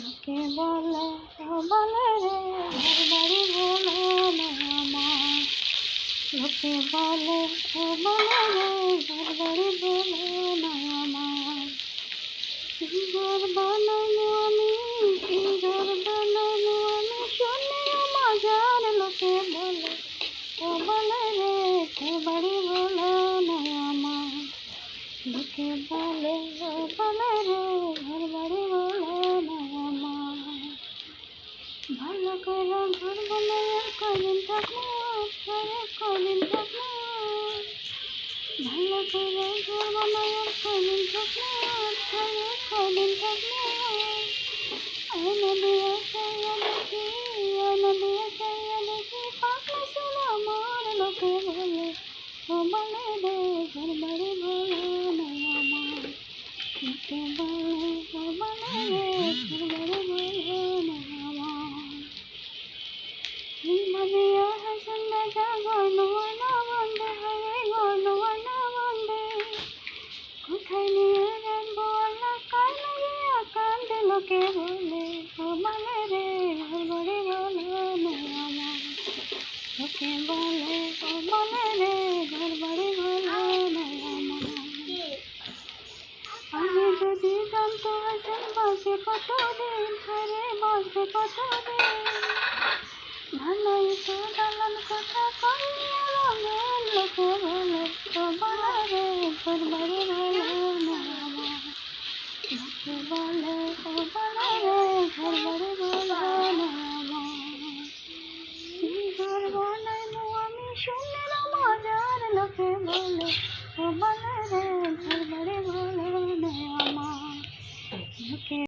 লোকে বলে ও বলে রে ঘর বাড়ি বলে না আমার। লোকে বলে ও বলে রে ঘর বাড়ি বলে না আমার। কি ঘর বানাইলো আমি, কি ঘর বানাইলো আমি, শুনে মজার। লোকে বলে ও বলে রে ঘর বাড়ি বলে না আমার। লোকে বলে ও বলে রে ঘর বাড়ি বলে না আমার। ভালো করে ঘর বানায় কদিন থাকলো, কদিন থাকলো। ভালো করে ঘর বানায় কদিন থাকলো, কদিন থাকলো। আয়না দিয়ে চাইয়া দেখি, আয়না দিয়ে চাইয়া দেখি, পাখা ছিল আমার। লোকে বলে ও বলে রে ঘর বাড়ি বলে না আমার। লোকে বলে ও বলে রে ঘর বাড়ি বলে না আমার। ভাবিয়া হাসন যা গর্ণ না বন্ধে, হায় গর্ণ না বন্ধে। কোথায় নিয়ে রাখবো আল্লাহ, কার লাগিয়া কান্দে। লোকে বলে ও বলে রে ঘর বাড়ি বলে না আমার। লোকে বলে ও বলে রে ঘর বাড়ি বলে না আমার। আমি যদি জানতো হাসন বাঁচবে কতদিন, হারে বাঁচবে কতদিন। ভালোই তো দালান কথা কইয়া রঙের। লোকে বলে ও বলে রে ঘর বাড়ি বলে না আমার। লোকে বলে ও বলে রে ঘর বাড়ি বলে না আমার। কি ঘর বানাইলো আমি, শুনে মজার। লোকে বলে ও বলে রে ঘর বাড়ি বলে না আমার। লোকে